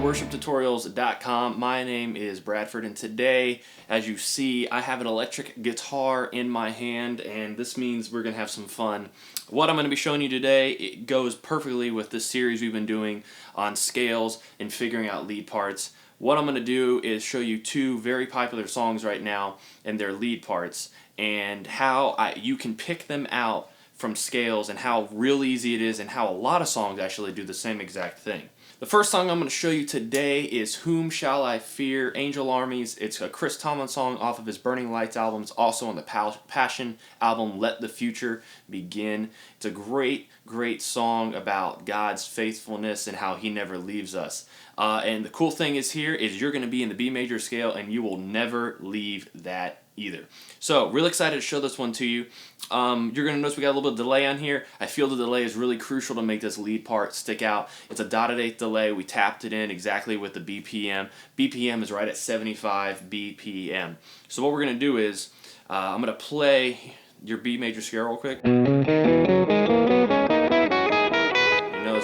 worshiptutorials.com. My name is Bradford, and today, as you see, I have an electric guitar in my hand, and this means we're going to have some fun. What I'm going to be showing you today, it goes perfectly with this series we've been doing on scales and figuring out lead parts. What I'm going to do is show you two very popular songs right now and their lead parts, and how you can pick them out from scales, and how real easy it is, and how a lot of songs actually do the same exact thing. The first song I'm going to show you today is Whom Shall I Fear? Angel Armies. It's a Chris Tomlin song off of his Burning Lights album. It's also on the Passion album, Let the Future Begin. It's a great, great song about God's faithfulness and how He never leaves us. And the cool thing is here is you're going to be in the B major scale, and you will never leave that either. So, real excited to show this one to you. You're going to notice we got a little bit of delay on here. I feel the delay is really crucial to make this lead part stick out. It's a dotted eighth delay. We tapped it in exactly with the BPM. BPM is right at 75 BPM. So what we're going to do is, I'm going to play your B major scale real quick.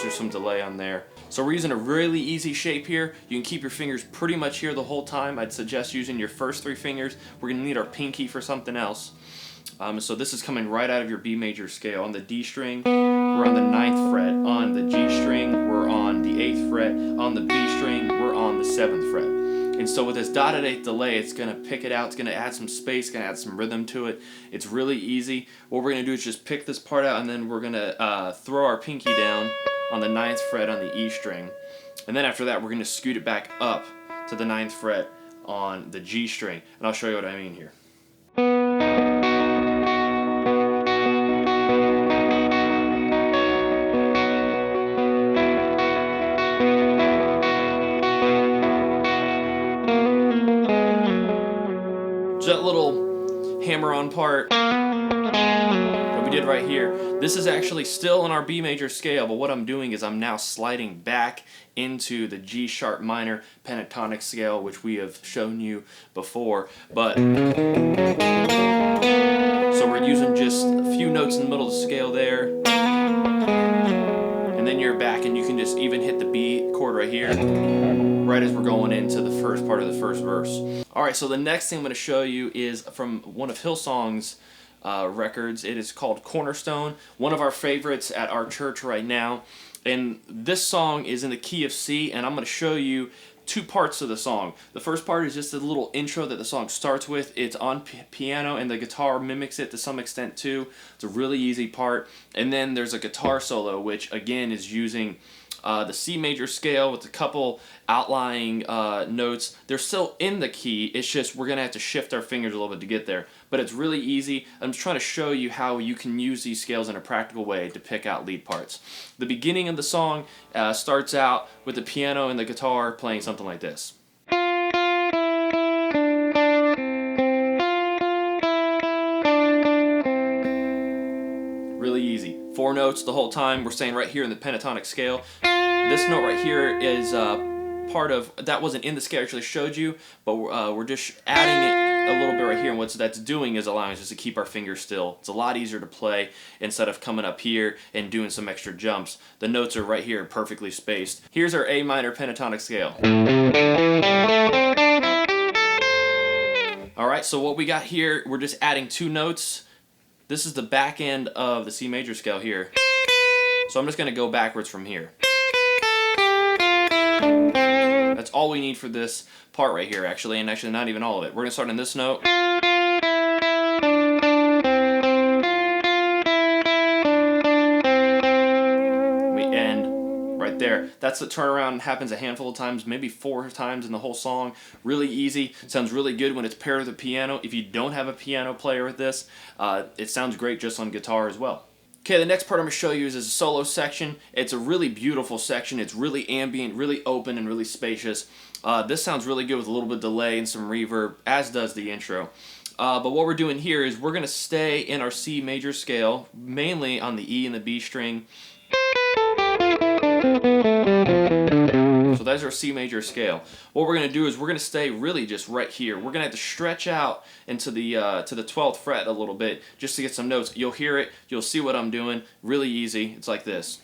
There's some delay on there. So we're using a really easy shape here. You can keep your fingers pretty much here the whole time. I'd suggest using your first three fingers. We're going to need our pinky for something else. So this is coming right out of your B major scale. On the D string, we're on the 9th fret. On the G string, we're on the 8th fret. On the B string, we're on the 7th fret. And so with this dotted eighth delay, it's going to pick it out. It's going to add some space, going to add some rhythm to it. It's really easy. What we're going to do is just pick this part out, and then we're going to throw our pinky down on the 9th fret on the E string. And then after that, we're going to scoot it back up to the 9th fret on the G string. And I'll show you what I mean here. So that little hammer-on part that we did right here, this is actually still in our B major scale, but what I'm doing is I'm now sliding back into the G sharp minor pentatonic scale, which we have shown you before. But so we're using just a few notes in the middle of the scale there, and then you're back, and you can just even hit the B chord right here, right as we're going into the first part of the first verse. Alright, so the next thing I'm going to show you is from one of Hillsong's records. It is called Cornerstone, one of our favorites at our church right now. And this song is in the key of C, and I'm going to show you two parts of the song. The first part is just a little intro that the song starts with. It's on piano, and the guitar mimics it to some extent too. It's a really easy part. And then there's a guitar solo, which again is using the C major scale with a couple outlying notes. They're still in the key, it's just we're going to have to shift our fingers a little bit to get there. But it's really easy. I'm just trying to show you how you can use these scales in a practical way to pick out lead parts. The beginning of the song starts out with the piano and the guitar playing something like this. Really easy. 4 notes the whole time. We're staying right here in the pentatonic scale. This note right here is part of, that wasn't in the scale I actually showed you, but we're just adding it a little bit right here, and what that's doing is allowing us to keep our fingers still. It's a lot easier to play instead of coming up here and doing some extra jumps. The notes are right here, perfectly spaced. Here's our A minor pentatonic scale. Alright, so what we got here, we're just adding 2 notes. This is the back end of the C major scale here. So I'm just going to go backwards from here. That's all we need for this part right here, actually, and actually not even all of it. We're going to start on this note. We end right there. That's the turnaround. It happens a handful of times, maybe 4 times in the whole song. Really easy. Sounds really good when it's paired with a piano. If you don't have a piano player with this, it sounds great just on guitar as well. Okay, the next part I'm going to show you is a solo section. It's a really beautiful section. It's really ambient, really open, and really spacious. This sounds really good with a little bit of delay and some reverb, as does the intro. But what we're doing here is we're going to stay in our C major scale, mainly on the E and the B string. So that's our C major scale. What we're going to do is we're going to stay really just right here. We're going to have to stretch out into the to the 12th fret a little bit just to get some notes. You'll hear it. You'll see what I'm doing. Really easy. It's like this.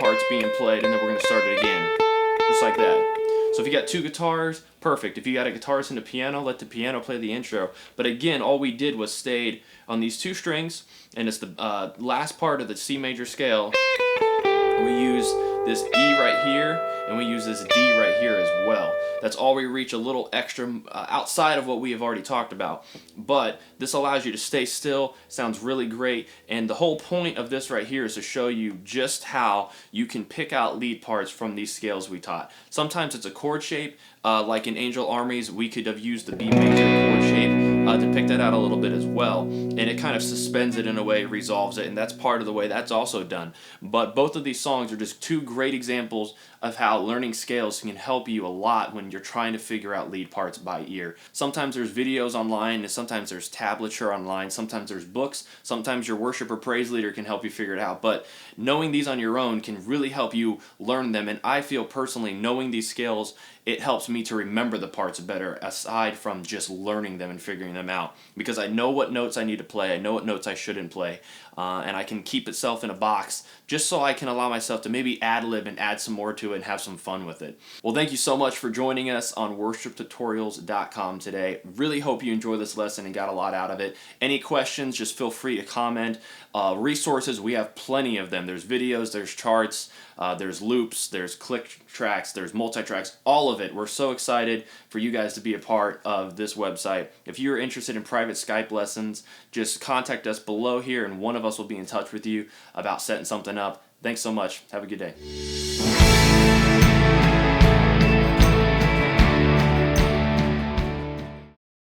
parts being played, and then we're going to start it again, just like that. So if you got two guitars, perfect. If you got a guitarist and a piano, let the piano play the intro. But again, all we did was stayed on these two strings, and it's the last part of the C major scale. We use this E right here, and we use this D right here as well. That's all we reach, a little extra outside of what we have already talked about. But this allows you to stay still, sounds really great, and the whole point of this right here is to show you just how you can pick out lead parts from these scales we taught. Sometimes it's a chord shape, like in Angel Armies, we could have used the B major chord shape to pick that out a little bit as well, and it kind of suspends it in a way, resolves it, and that's part of the way that's also done. But both of these songs are just two great examples of how learning scales can help you a lot when you're trying to figure out lead parts by ear. Sometimes there's videos online, and sometimes there's tablature online, sometimes there's books, sometimes your worship or praise leader can help you figure it out, but knowing these on your own can really help you learn them, and I feel personally knowing these scales, it helps me to remember the parts better aside from just learning them and figuring them out, because I know what notes I need to play, I know what notes I shouldn't play, and I can keep itself in a box just so I can allow myself to maybe ad-lib and add some more to it and have some fun with it. Well, thank you so much for joining us on worshiptutorials.com today. Really hope you enjoyed this lesson and got a lot out of it. Any questions, just feel free to comment. Resources, we have plenty of them. There's videos, there's charts, there's loops, there's click tracks, there's multi-tracks, all of it. We're so excited for you guys to be a part of this website. If you're interested in private Skype lessons, just contact us below here and one of us will be in touch with you about setting something up. Thanks so much. Have a good day.